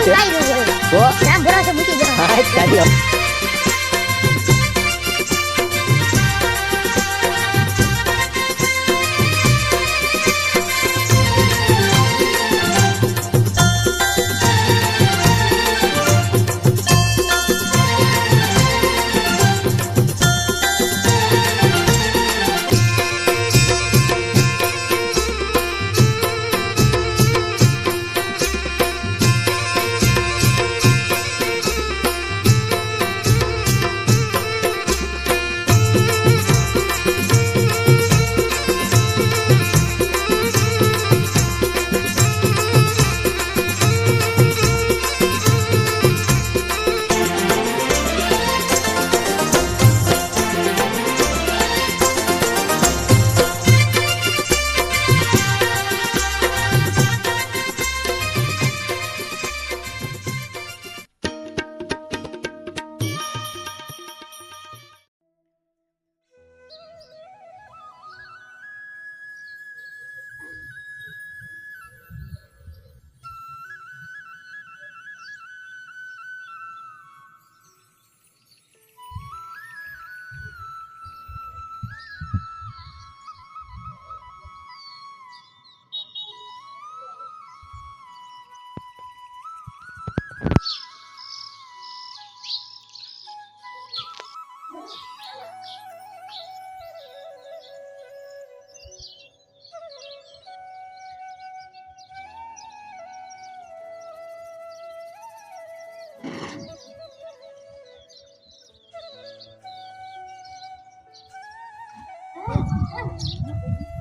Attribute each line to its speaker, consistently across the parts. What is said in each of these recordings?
Speaker 1: તો રામ ભરોસે મૂકી દો. હા ચાલ્યો.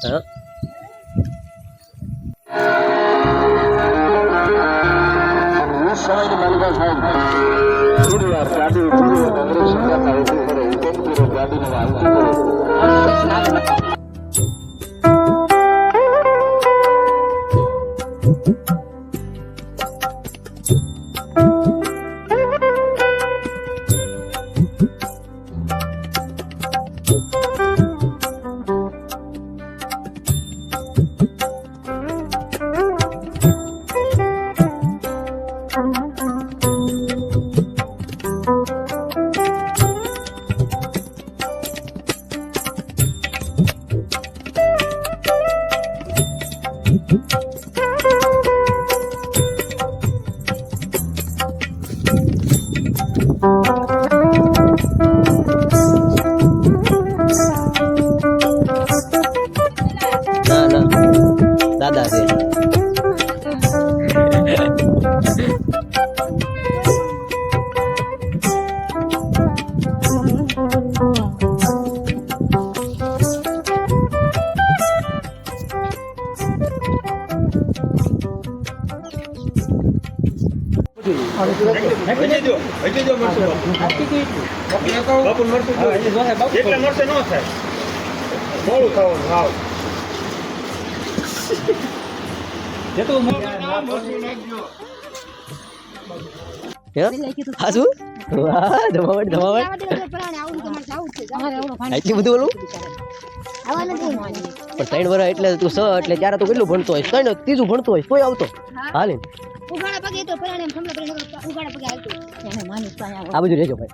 Speaker 1: હા દાદા છે. ત્રણ વર્ષ એટલે તું સ એટલે ત્યારે તું કેટલું ભણતો હોય? ત્રીજું ભણતો હોય તોય આવતો હાલે આ બધું રેજો ભાઈ.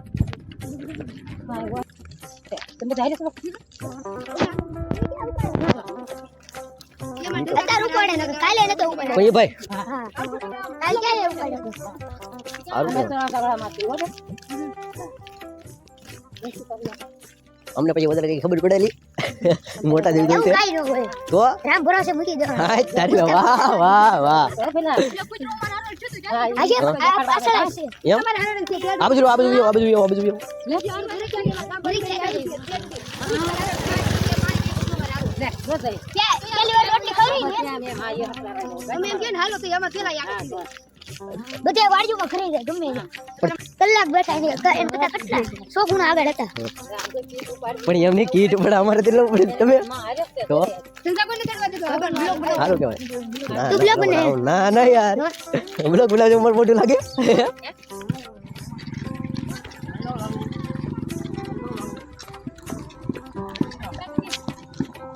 Speaker 1: અમને પછી વધારે કઈ ખબર પડેલી મોટા જેવી તો રામ ભરોસે મૂકી દો. હા તારી વાહ વાહ વાહ. આ બાજુ બધે વાડીઓમાં ખરી જાય ગમે કલાક બેઠા છે કેટલા 100 ગુણા આગળ હતા પણ એમની કીટ પણ અમારે તેટલો તમે તો હાલો કહેવાય ના ના યાર બ્લોગ બનાવજો મને મોટું લાગે.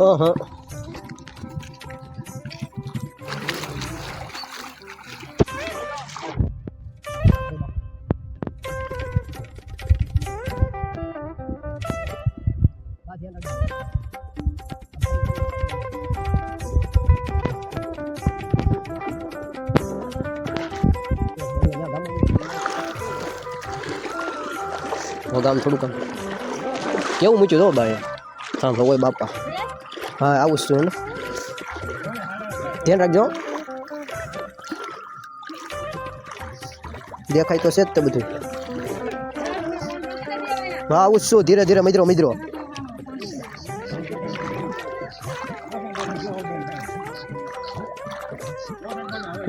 Speaker 1: ઓહો
Speaker 2: ગામ થોડું કામ કેવું મૂક્યું તો બાય સાંભળો હોય બાપા હા આવું છું ને ધ્યાન રાખજો દેખાય તો છે જ તે બધું હા આવું છું ધીરે ધીરે મિત્રો મિત્રો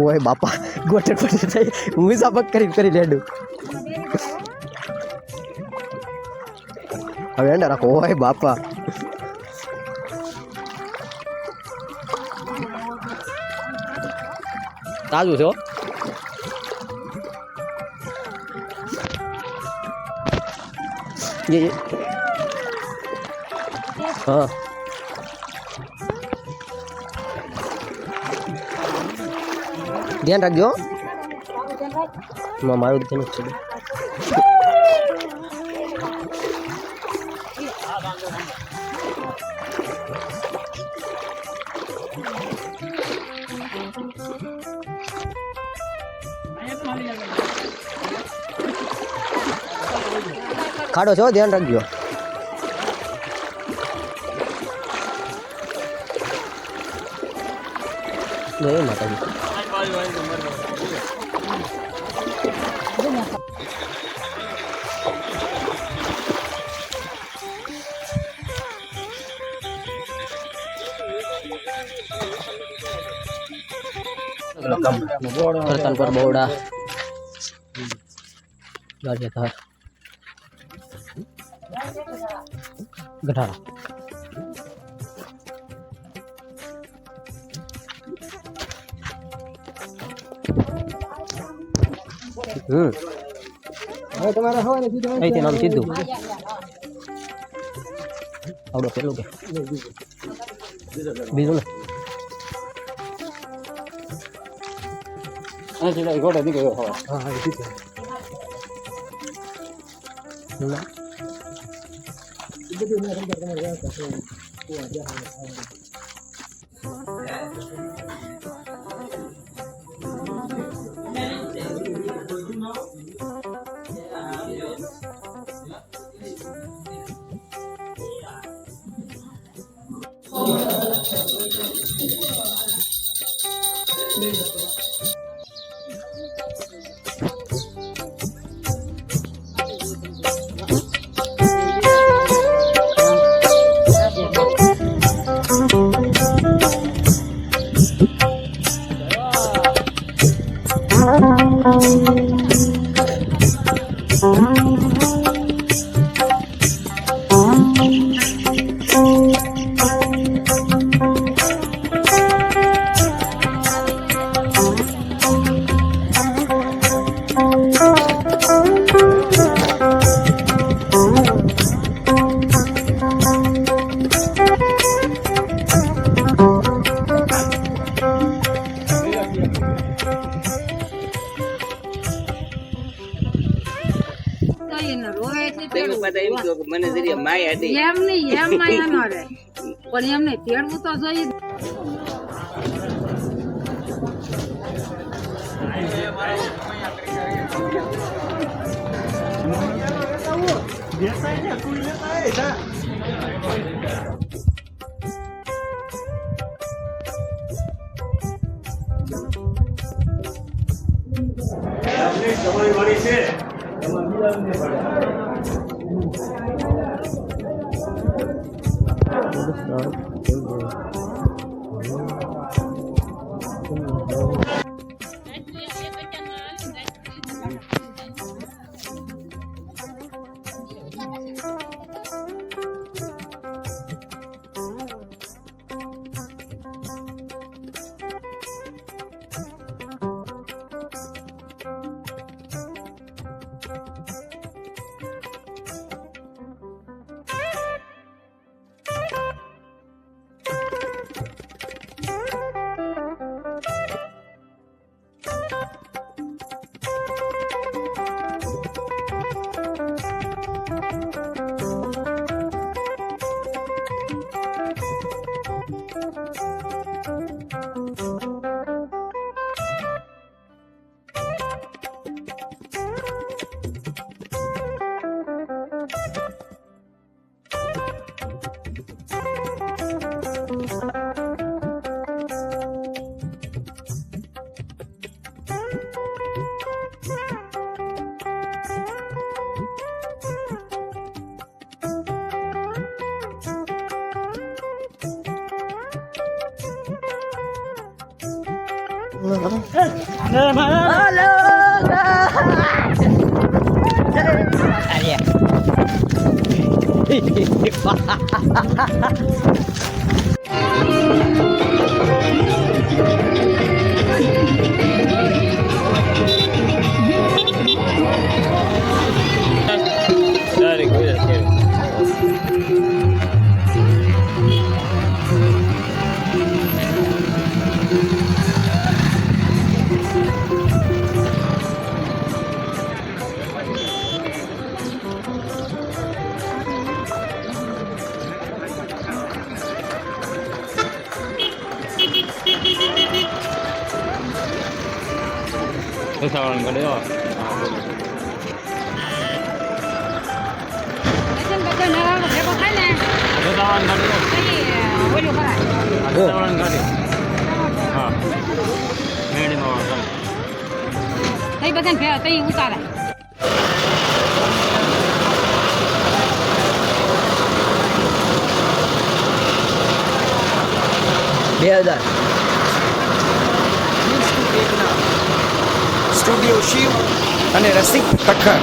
Speaker 2: ઓય બાપા ગોઠે ગોઠે થઈ હું સાપક કરી લેડું હવે એંડા રાખો ઓય બાપા તાજું છે ये हाँ ध्यान रखो मारू ध्यान चलो खाड़ो छो ध्यान रखो जय माता जी करतानपुर बोड़ा गाजियाधार गठारा હવે તમારે હોય ને સીધું અહીંથી નામ સીધું આવડો પેલું કે બીજું ને અહીંથી ગોળે નીકળ્યો હોય હા હા ઠીક છે ના બધું મેં અંદર તમારે વ્યવસ્થા મને જરીએ માયા દે એમ નહીં એમ માયા ન રહે પણ એમને તેડવું તો જોઈએ તમારી વાળી છે
Speaker 3: Sawan gede oh. Ada sawan gede. Ada sawan gede. હા મેડીમાં વાળો
Speaker 4: તઈ બધાને ભેળા તઈ ઉતારે
Speaker 5: સ્ટુડિયો શિવ અને રસિક તખર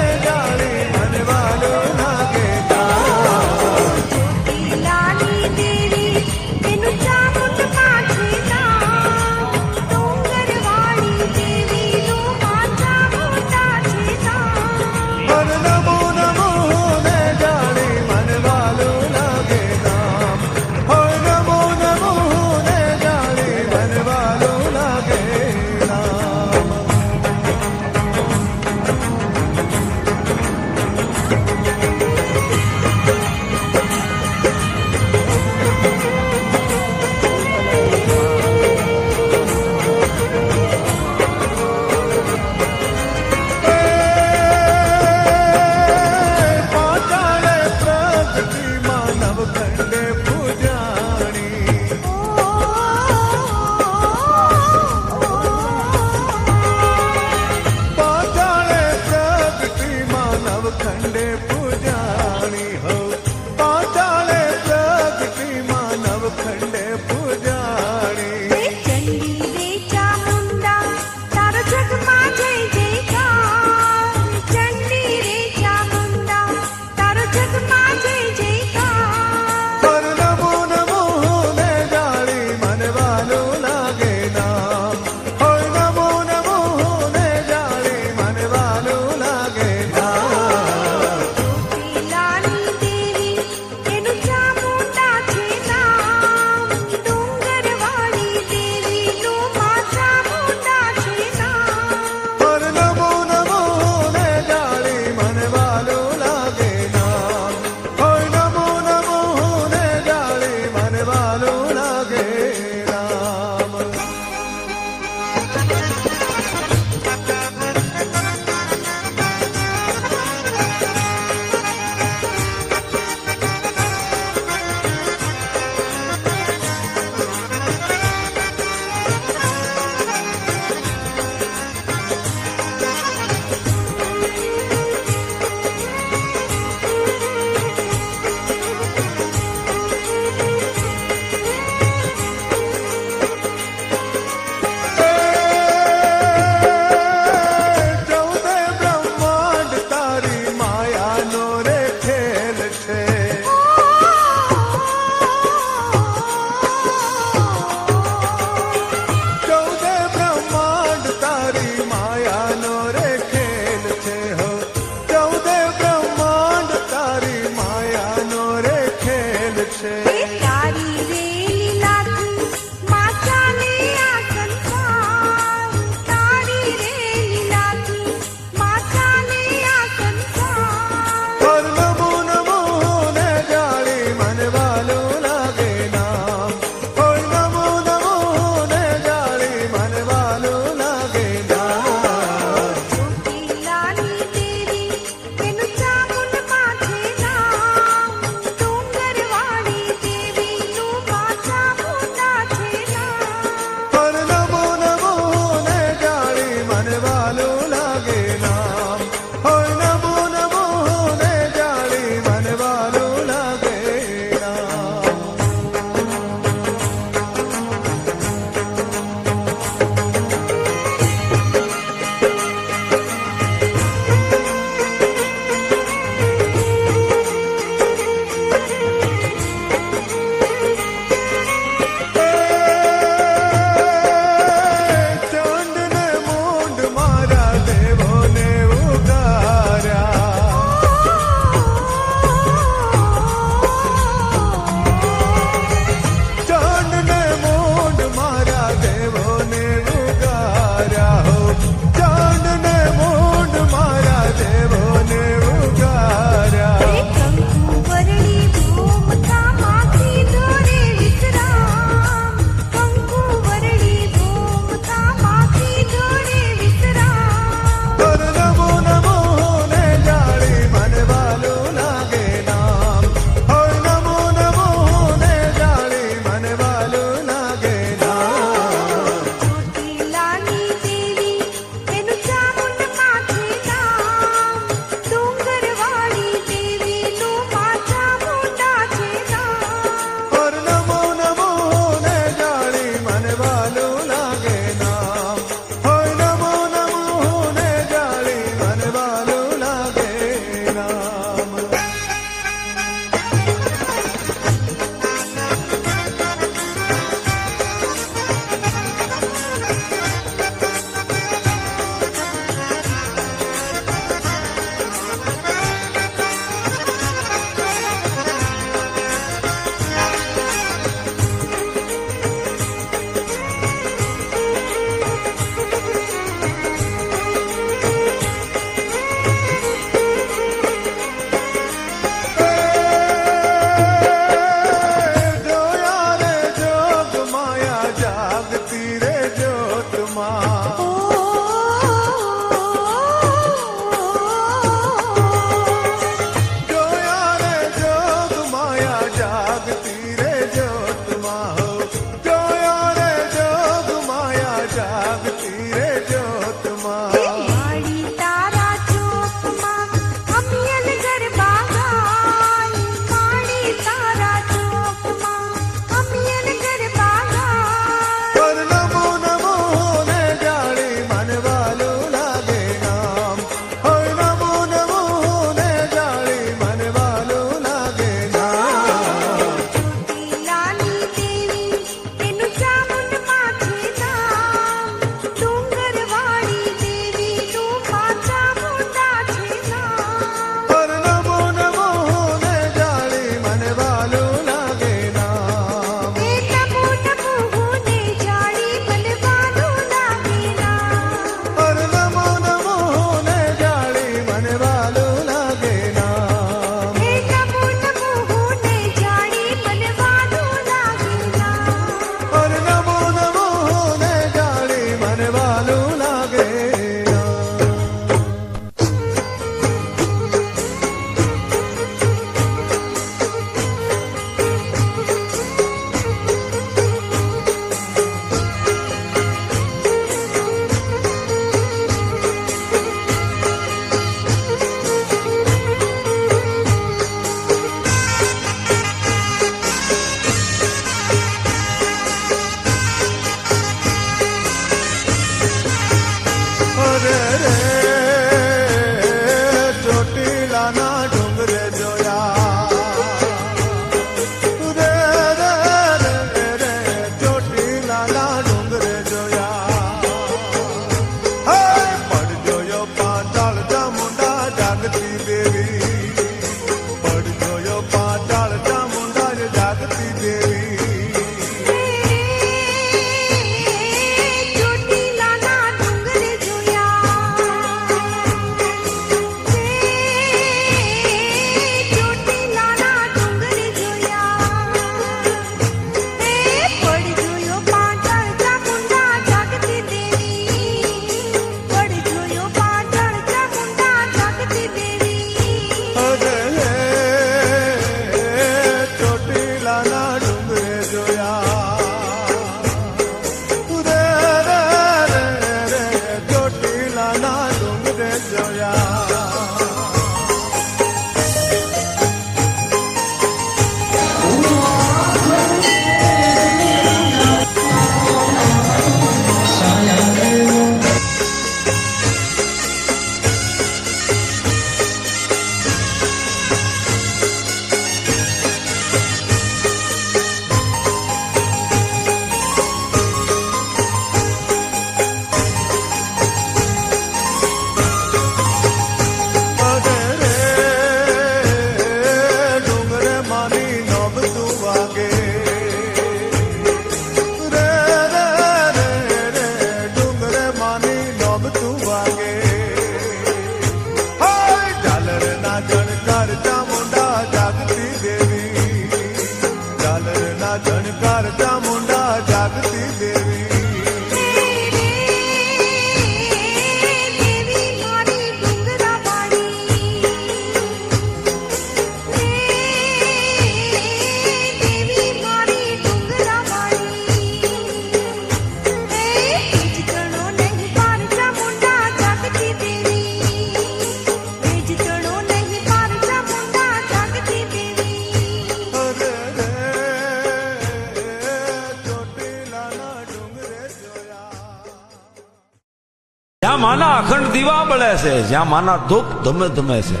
Speaker 6: જ્યાં માના અખંડ દીવા બળે છે, જ્યાં માના દુઃખ ધમે ધમે છે,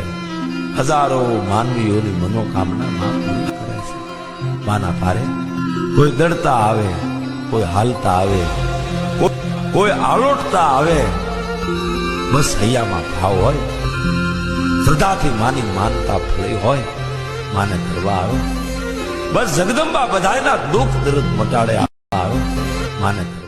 Speaker 6: હજારો માનવીઓની મનોકામના માં પૂરી કરે છે. માના પારે કોઈ દડતા આવે, કોઈ હાલતા આવે, કોઈ આલોટતા આવે, બસ હૈયામાં ભાવ હોય, શ્રદ્ધાથી માની માનતા ફળી હોય, માને કરવા આવે. બસ જગદંબા બધાયના દુઃખ દર્દ મટાડે આવે, માને કરવા